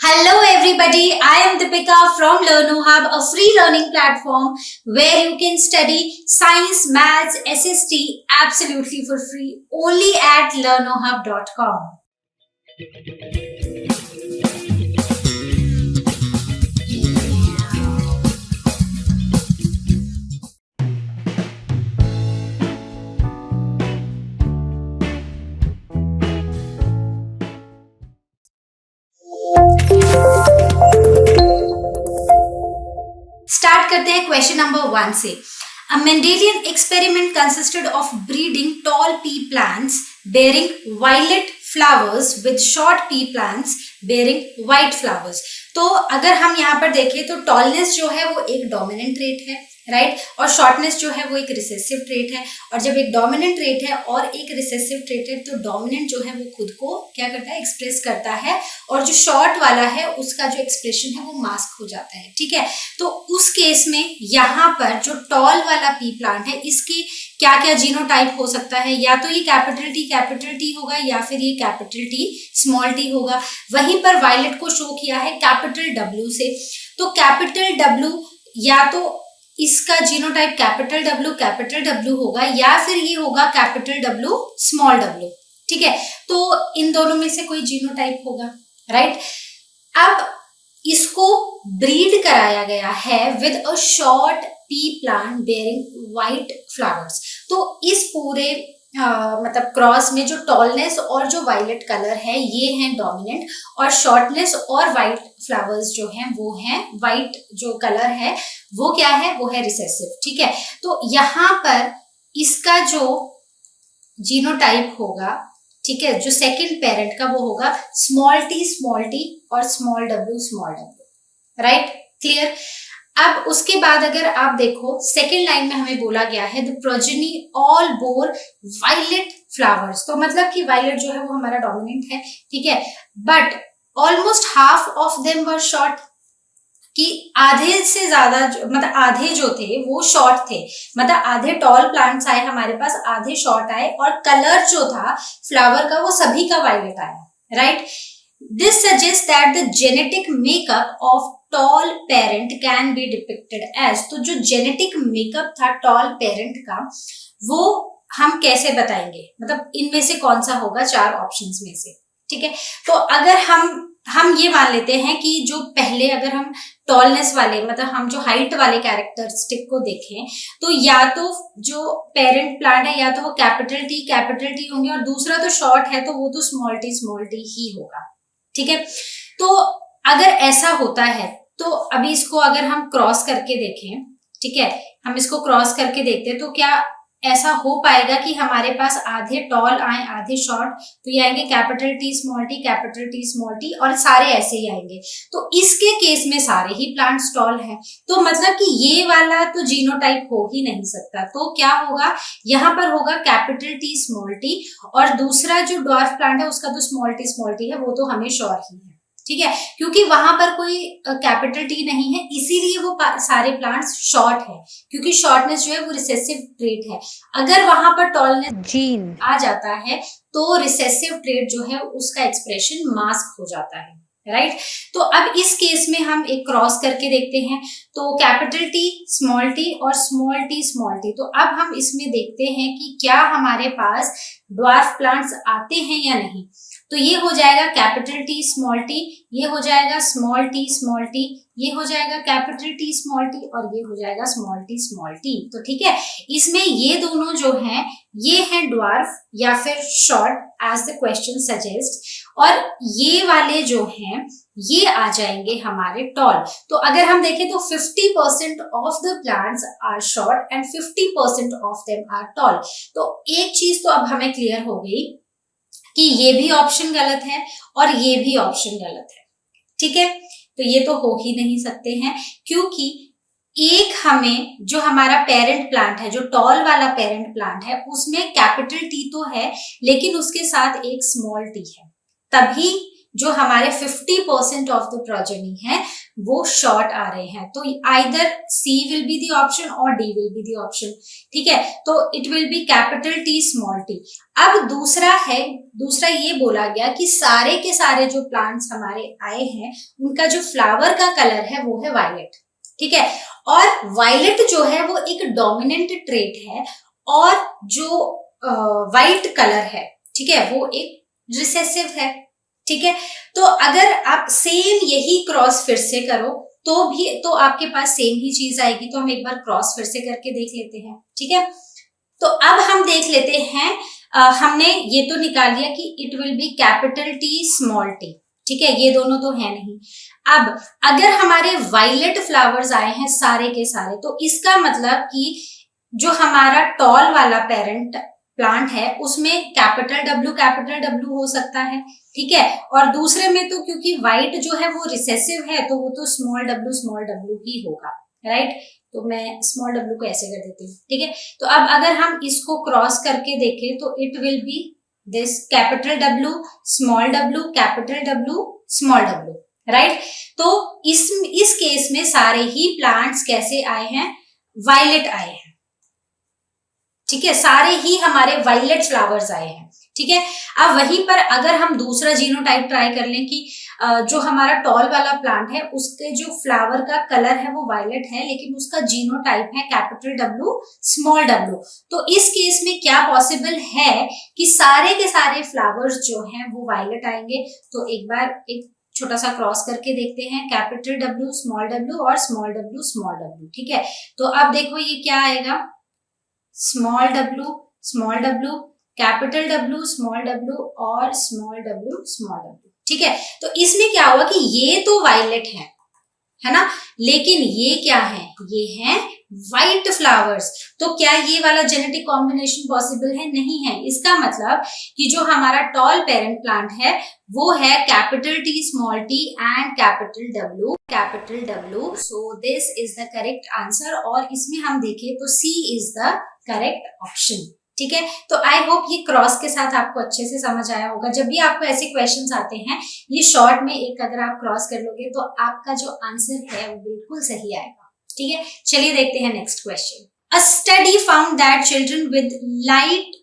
Hello everybody, I am Deepika from Learno Hub, a free learning platform where you can study science, maths, SST absolutely for free only at learnohub.com. Start करते हैं question number 1 से। A Mendelian experiment consisted of breeding tall pea plants bearing violet flowers with short pea plants bearing white flowers। तो अगर हम यहाँ पर देखें तो टॉलनेस जो है वो एक डोमिनेंट ट्रेट है, राइट, और शॉर्टनेस जो है वो एक रिसेसिव ट्रेट है। और जब एक डोमिनेंट ट्रेट है और एक रिसेसिव ट्रेट है तो डोमिनेंट जो है वो खुद को क्या करता है, एक्सप्रेस करता है, और जो शॉर्ट वाला है उसका जो एक्सप्रेशन है वो मास्क हो जाता है। ठीक है, तो उस केस में यहाँ पर जो टॉल वाला पी प्लांट है इसके क्या क्या जीनोटाइप हो सकता है, या तो ये कैपिटल टी होगा या फिर ये कैपिटल टी स्मॉल टी होगा। वहीं पर वायलेट को शो किया है कैपिटल डब्ल्यू से, तो कैपिटल डब्ल्यू या तो इसका जीनोटाइप कैपिटल डब्ल्यू होगा या फिर ये होगा कैपिटल डब्ल्यू स्मॉल डब्ल्यू। ठीक है, तो इन दोनों में से कोई जीनोटाइप होगा, राइट। अब इसको ब्रीड कराया गया है with a short P plant bearing white flowers. तो इस पूरे मतलब क्रॉस में जो टॉलनेस और जो वायलेट कलर है ये है डोमिनेंट, और शॉर्टनेस और वाइट फ्लावर्स जो हैं वो हैं, वाइट जो कलर है वो क्या है, वो है रिसेसिव। ठीक है, तो यहाँ पर इसका जो जीनोटाइप होगा, ठीक है, जो सेकंड पेरेंट का वो होगा स्मॉल टी और स्मॉल डब्ल्यू, राइट, क्लियर। अब उसके बाद अगर आप देखो सेकेंड लाइन में हमें बोला गया है the progeny all bore violet flowers, तो मतलब कि वायलेट जो है वो हमारा डोमिनेंट है। ठीक है, but almost half of them were short, कि आधे से ज्यादा मतलब आधे जो थे वो शॉर्ट थे, मतलब आधे टॉल प्लांट्स आए हमारे पास, आधे शॉर्ट आए, और कलर जो था फ्लावर का वो सभी का वायलेट आया, right. This suggest that the genetic makeup of tall parent can be depicted as, तो जो जेनेटिक मेकअप था टॉल पेरेंट का वो हम कैसे बताएंगे, मतलब इनमें से कौन सा होगा चार ऑप्शंस में से। ठीक है, तो अगर हम ये मान लेते हैं कि जो पहले अगर हम टॉलनेस वाले मतलब हम जो हाइट वाले कैरेक्टरिस्टिक को देखें तो या तो जो पेरेंट प्लांट है या तो वो कैपिटल टी होंगे, और दूसरा तो शॉर्ट है तो वो तो स्मॉल टी ही होगा। ठीक है, तो अगर ऐसा होता है तो अभी इसको अगर हम क्रॉस करके देखें, ठीक है, हम इसको क्रॉस करके देखते हैं तो क्या ऐसा हो पाएगा कि हमारे पास आधे टॉल आए आधे शॉर्ट, तो ये आएंगे कैपिटल टी स्मॉल टी और सारे ऐसे ही आएंगे। तो इसके केस में सारे ही प्लांट्स टॉल हैं, तो मतलब कि ये वाला तो जीनोटाइप हो ही नहीं सकता। तो क्या होगा, यहाँ पर होगा कैपिटल टी स्मॉल टी, और दूसरा जो ड्वार्फ प्लांट है उसका तो स्मॉल टी है, वो तो हमें श्योर ही है। ठीक है, क्योंकि वहां पर कोई कैपिटल टी नहीं है इसीलिए वो सारे प्लांट्स शॉर्ट है, क्योंकि शॉर्टनेस जो है वो रिसेसिव ट्रेट है। अगर वहां पर टॉलनेस जीन आ जाता है तो रिसेसिव ट्रेट जो है उसका एक्सप्रेशन मास्क हो जाता है, राइट। तो अब इस केस में हम एक क्रॉस करके देखते हैं, तो कैपिटल टी और स्मॉल टी, तो अब हम इसमें देखते हैं कि क्या हमारे पास ड्वार्फ प्लांट्स आते हैं या नहीं। तो ये हो जाएगा कैपिटल टी, ये हो जाएगा स्मॉल टी, ये हो जाएगा कैपिटल टी और ये हो जाएगा स्मॉल टी। तो ठीक है, इसमें ये दोनों जो हैं ये हैं ड्वार्फ या फिर short as the question suggest, और ये वाले जो हैं ये आ जाएंगे हमारे टॉल। तो अगर हम देखें तो 50% of the plants are short and 50% of them are tall. तो एक चीज तो अब हमें क्लियर हो गई कि ये भी ऑप्शन गलत है और ये भी ऑप्शन गलत है। ठीक है, तो ये तो हो ही नहीं सकते हैं, क्योंकि एक हमें जो हमारा पेरेंट प्लांट है, जो टॉल वाला पेरेंट प्लांट है, उसमें कैपिटल टी तो है लेकिन उसके साथ एक स्मॉल टी है, तभी जो हमारे 50% ऑफ द प्रोजेनी है वो शॉर्ट आ रहे हैं। तो either C will be the option और D will be the option, ठीक है। तो it will be capital T small T. अब दूसरा ये बोला गया कि सारे के सारे जो प्लांट्स हमारे आए हैं उनका जो फ्लावर का कलर है वो है वायलेट, ठीक है। और वायलेट जो है वो एक डोमिनेंट ट्रेट है और जो वाइट कलर है, ठीक है, वो एक रिसेसिव है, ठीक है। तो अगर आप सेम यही क्रॉस फिर से करो तो आपके पास सेम ही चीज आएगी। तो हम एक बार क्रॉस फिर से करके देख लेते हैं, ठीक है। तो अब हम देख लेते हैं, हमने ये तो निकाल लिया कि it will be capital T small T, ठीक है, ये दोनों तो है नहीं। अब अगर हमारे वायलेट फ्लावर्स आए हैं सारे के सारे, तो इसका मतलब कि जो हमारा टॉल वाला पेरेंट प्लांट है उसमें कैपिटल डब्ल्यू हो सकता है, ठीक है। और दूसरे में तो क्योंकि व्हाइट जो है वो रिसेसिव है तो वो तो स्मॉल डब्ल्यू ही होगा, राइट। तो मैं स्मॉल डब्ल्यू को ऐसे कर देती हूँ, ठीक है। तो अब अगर हम इसको क्रॉस करके देखें तो it will B this capital W capital W small W, right. तो इस केस में सारे ही प्लांट्स कैसे आए हैं, वायलेट आए हैं, ठीक है, सारे ही हमारे वायलेट फ्लावर्स आए हैं, ठीक है। अब वहीं पर अगर हम दूसरा जीनोटाइप ट्राई कर लें कि जो हमारा टॉल वाला प्लांट है उसके जो फ्लावर का कलर है वो वायलेट है लेकिन उसका जीनोटाइप है कैपिटल डब्ल्यू स्मॉल डब्ल्यू, तो इस केस में क्या पॉसिबल है कि सारे के सारे फ्लावर्स जो हैं वो वायलेट आएंगे। तो एक बार एक छोटा सा क्रॉस करके देखते हैं, कैपिटल डब्ल्यू और स्मॉल डब्ल्यू, ठीक है। तो अब देखो ये क्या आएगा, small W capital W small W और स्मॉल डब्ल्यू, ठीक है। तो इसमें क्या हुआ कि ये तो वायलेट है ना, लेकिन ये क्या है, ये है व्हाइट फ्लावर्स। तो क्या ये वाला जेनेटिक कॉम्बिनेशन पॉसिबल है, नहीं है। इसका मतलब कि जो हमारा टॉल पेरेंट प्लांट है वो है capital T small T and capital W. So this is the correct answer और इसमें हम देखें तो सी इज द करेक्ट ऑप्शन, ठीक है। तो आई होप ये क्रॉस के साथ आपको अच्छे से समझ आया होगा। जब भी आपको ऐसे क्वेश्चंस आते हैं ये शॉर्ट में एक अगर आप क्रॉस कर लोगे तो आपका जो आंसर है वो बिल्कुल सही आएगा, ठीक है। चलिए देखते हैं next question. A study found that children with light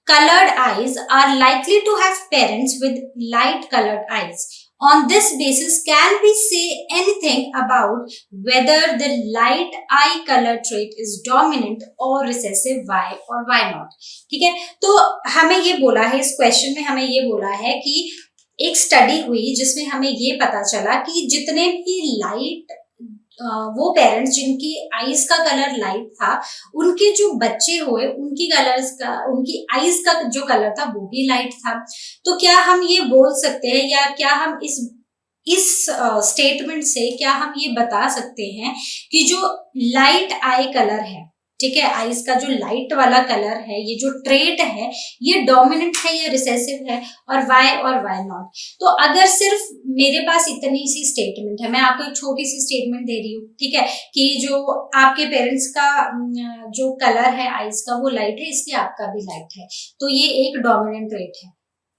colored eyes are likely to have parents with light colored eyes. On this basis, can we say anything about whether the light eye color trait is dominant or recessive, why or why not? ठीक है, तो हमें ये बोला है, इस question में हमें ये बोला है कि एक स्टडी हुई जिसमें हमें ये पता चला कि जितने भी लाइट वो पेरेंट्स जिनकी आईज का कलर लाइट था उनके जो बच्चे हुए उनकी आईज का जो कलर था वो भी लाइट था। तो क्या हम ये बोल सकते हैं या क्या हम इस स्टेटमेंट से क्या हम ये बता सकते हैं कि जो लाइट आई कलर है, ठीक है, आईज का जो लाइट वाला कलर है, ये जो ट्रेट है ये डोमिनेंट है या रिसेसिव है, और वाई नॉट। तो अगर सिर्फ मेरे पास इतनी सी स्टेटमेंट है, मैं आपको एक छोटी सी स्टेटमेंट दे रही हूँ, ठीक है, कि जो आपके पेरेंट्स का जो कलर है आईज का वो लाइट है इसलिए आपका भी लाइट है, तो ये एक डोमिनेंट ट्रेट है,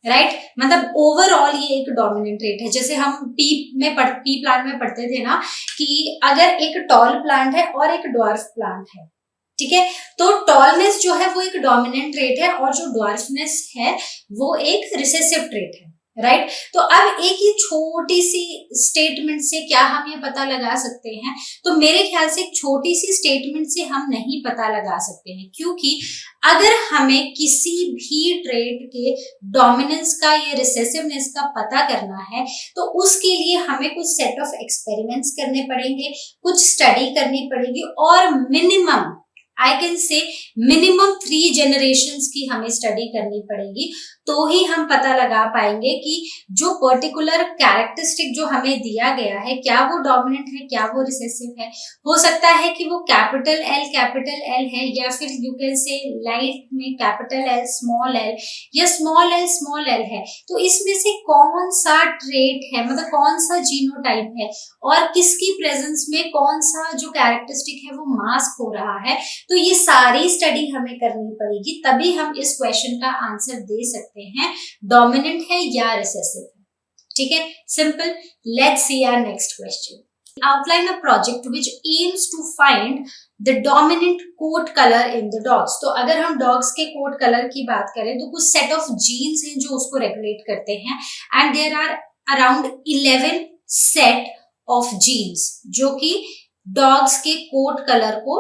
राइट। मतलब ओवरऑल ये एक डोमिनेंट ट्रेट है। जैसे हम पी प्लांट में पढ़ते थे ना कि अगर एक टॉल प्लांट है और एक ड्वार्फ प्लांट है, ठीक है, तो टॉलनेस जो है वो एक डोमिनेंट ट्रेट है और जो ड्वार्फनेस है वो एक रिसेसिव ट्रेट है, राइट। तो अब एक ही छोटी सी स्टेटमेंट से क्या हम ये पता लगा सकते हैं, तो मेरे ख्याल से एक छोटी सी स्टेटमेंट से हम नहीं पता लगा सकते हैं, क्योंकि अगर हमें किसी भी ट्रेट के डोमिनेंस का या रिसेसिवनेस का पता करना है तो उसके लिए हमें कुछ सेट ऑफ एक्सपेरिमेंट्स करने पड़ेंगे, कुछ स्टडी करनी पड़ेगी और minimum I can say minimum 3 generations की हमें स्टडी करनी पड़ेगी, तो ही हम पता लगा पाएंगे कि जो पर्टिकुलर कैरेक्टरिस्टिक जो हमें दिया गया है क्या वो डोमिनेंट है, क्या वो रिसेसिव है। हो सकता है कि वो कैपिटल एल है या फिर यू कैन से लाइट में कैपिटल एल या स्मॉल एल है। तो इसमें से कौन सा ट्रेट है, मतलब कौन सा जीनोटाइप है और किसकी प्रेजेंस में कौन सा जो कैरेक्टरिस्टिक है वो मास्क हो रहा है, तो ये सारी स्टडी हमें करनी पड़ेगी, तभी हम इस क्वेश्चन का आंसर दे सकते हैं डोमिनेंट है या रिसेसिव है, ठीक है, simple. Let's see our next question. Outline a project which aims to find the dominant coat color in the dogs. तो अगर हम dogs के coat color की बात करें तो कुछ set of genes हैं जो उसको regulate करते हैं, and there are around 11 set of genes जो कि dogs के coat color को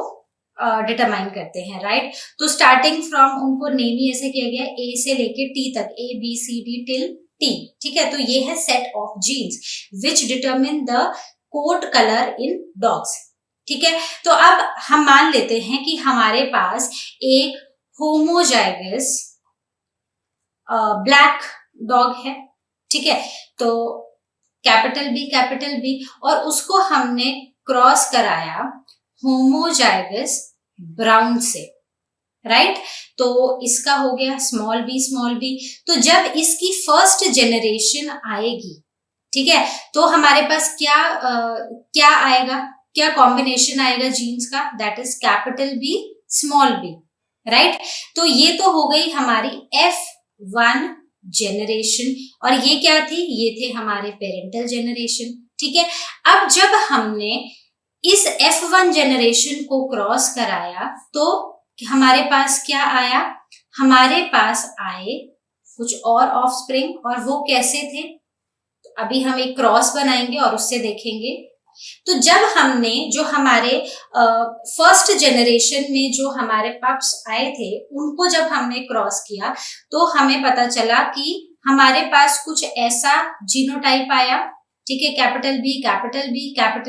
डिटरमाइन करते हैं, राइट। तो स्टार्टिंग फ्रॉम उनको नेम ही ऐसे किया गया ए से लेके टी तक, ABCD टिल टी, ठीक है। तो ये है set of genes which determine the coat colour in dogs, ठीक है। तो अब हम मान लेते हैं कि हमारे पास एक होमोजाइगस ब्लैक डॉग है, ठीक है। तो कैपिटल बी और उसको हमने क्रॉस कराया होमोजाइगस ब्राउन से, राइट। तो इसका हो गया स्मॉल बी। तो जब इसकी फर्स्ट जनरेशन आएगी, ठीक है, तो हमारे पास क्या आएगा, क्या कॉम्बिनेशन आएगा जीन्स का, that is capital B small B, right. तो ये तो हो गई हमारी F1 जनरेशन और ये क्या थी, ये थे हमारे पेरेंटल जनरेशन, ठीक है। अब जब हमने इस F1 जनरेशन को क्रॉस कराया तो हमारे पास क्या आया, हमारे पास आए कुछ और ऑफस्प्रिंग, और वो कैसे थे, तो अभी हम एक क्रॉस बनाएंगे और उससे देखेंगे। तो जब हमने जो हमारे फर्स्ट जनरेशन में जो हमारे पप्स आए थे उनको जब हमने क्रॉस किया तो हमें पता चला कि हमारे पास कुछ ऐसा जीनोटाइप आया, ठीक है। Capital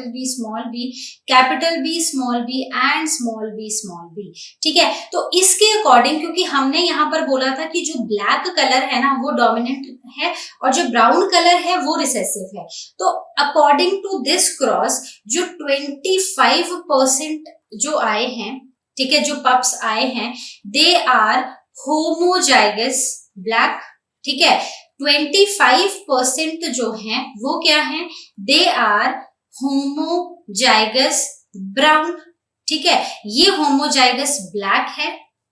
B small B, capital B small B and small B, ठीक है। तो इसके अकॉर्डिंग, क्योंकि हमने यहाँ पर बोला था कि जो ब्लैक कलर है ना वो डोमिनेंट है और जो ब्राउन कलर है वो रिसेसिव है, तो अकॉर्डिंग टू दिस क्रॉस जो 25% जो आए हैं, ठीक है, जो पप्स आए हैं, दे आर होमोजाइगस ब्लैक, ठीक है। 25% जो हैं वो क्या हैं, दे आर होमोजाइगस ब्राउन, ठीक है। ये होमोजाइगस ब्लैक है,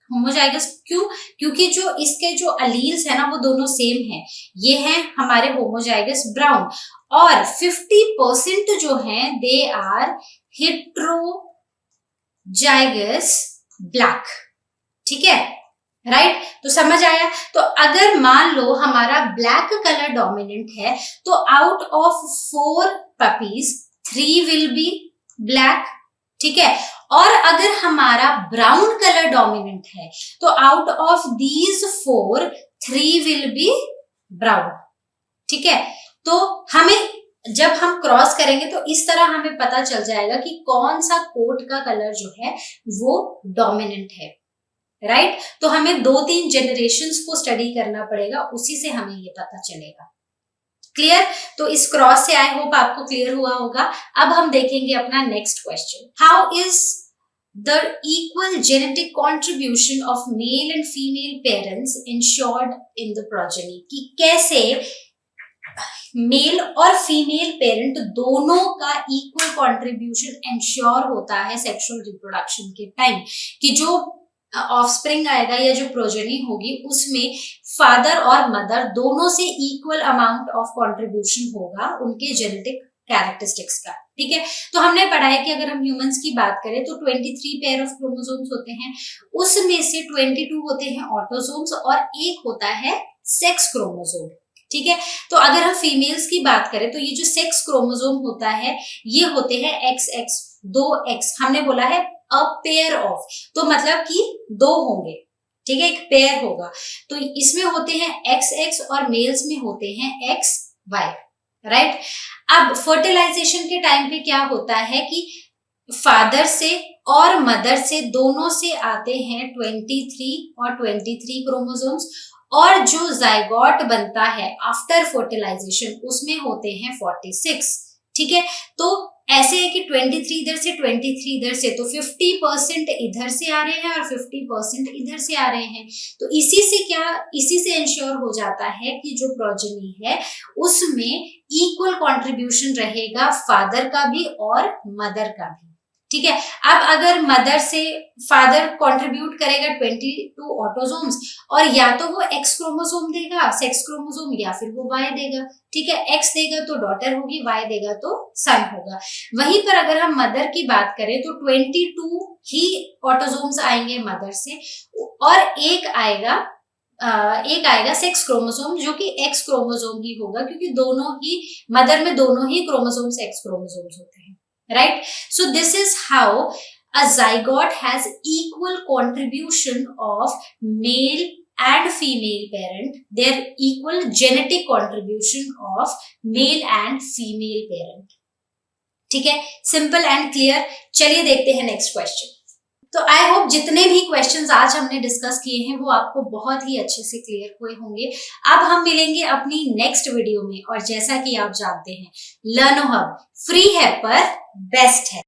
होमोजाइगस क्यों, क्योंकि जो इसके जो अलील्स है ना वो दोनों सेम हैं, ये हैं हमारे होमोजाइगस ब्राउन। और 50% जो हैं दे आर हेट्रोजाइगस ब्लैक, ठीक है, राइट। तो समझ आया। तो अगर मान लो हमारा ब्लैक कलर डोमिनेंट है तो out of 4 puppies 3 will be black, ठीक है। और अगर हमारा ब्राउन कलर डोमिनेंट है तो out of these 4 3 will be brown, ठीक है। तो हमें जब हम क्रॉस करेंगे तो इस तरह हमें पता चल जाएगा कि कौन सा कोट का कलर जो है वो डोमिनेंट है, राइट। तो हमें 2-3 जनरेशंस को स्टडी करना पड़ेगा, उसी से हमें ये पता चलेगा। क्लियर। तो इस क्रॉस से आई होप आपको क्लियर हुआ होगा। अब हम देखेंगे अपना next question, how is the equal genetic contribution of male and female parents insured in the progeny, कि कैसे मेल और फीमेल पेरेंट दोनों का इक्वल कॉन्ट्रीब्यूशन इंश्योर होता है सेक्सुअल रिप्रोडक्शन के टाइम, कि जो ऑफस्प्रिंग आएगा या जो प्रोजेनी होगी उसमें फादर और मदर दोनों से इक्वल अमाउंट ऑफ कंट्रीब्यूशन होगा उनके जेनेटिक कैरेक्टरिस्टिक्स का, ठीक है। तो हमने पढ़ा है कि अगर हम ह्यूमंस की बात करें तो 23 पेयर ऑफ क्रोमोसोम्स होते हैं, उसमें से 22 होते हैं ऑटोसोम्स और एक होता है सेक्स क्रोमोसोम, ठीक है। तो अगर हम फीमेल्स की बात करें तो ये जो सेक्स क्रोमोसोम होता है ये होते हैं XX, 2X, हमने बोला है अ पेयर ऑफ, तो मतलब कि 2 होंगे, ठीक है, एक पेयर होगा। तो इसमें होते हैं XX और मेल्स में होते हैं XY, राइट। अब फर्टिलाइजेशन के टाइम पे क्या होता है कि फादर से और मदर से दोनों से आते हैं 23 और 23 क्रोमोसोम्स, और जो जाइगोट बनता है आफ्टर फर्टिलाइजेशन उसमें होते हैं 46, ठीक है। तो ऐसे है कि 23 इधर से 23 इधर से, तो 50% इधर से आ रहे हैं और 50% इधर से आ रहे हैं। तो इसी से इंश्योर हो जाता है कि जो प्रोजेनी है उसमें इक्वल कंट्रीब्यूशन रहेगा फादर का भी और मदर का भी, ठीक है। अब अगर मदर से फादर कंट्रीब्यूट करेगा 22 ऑटोसोम्स, और या तो वो एक्स क्रोमोसोम देगा, सेक्स क्रोमोसोम, या फिर वो वाई देगा, ठीक है। एक्स देगा तो डॉटर होगी, वाई देगा तो सन होगा। वहीं पर अगर हम मदर की बात करें तो 22 ही ऑटोसोम्स आएंगे मदर से, और एक आएगा सेक्स क्रोमोसोम जो कि एक्स क्रोमोसोम ही होगा, क्योंकि दोनों ही मदर में दोनों ही क्रोमोसोम्स एक्स क्रोमोसोम्स होते हैं, right? So this is how a zygote has equal contribution of male and female parent, their equal genetic contribution of male and female parent. ठीक है, सिंपल एंड क्लियर। चलिए देखते हैं next question. तो I hope जितने भी questions आज हमने डिस्कस किए हैं वो आपको बहुत ही अच्छे से क्लियर हुए होंगे। अब हम मिलेंगे अपनी नेक्स्ट वीडियो में, और जैसा कि आप जानते हैं लर्नो हब फ्री है पर बेस्ट है।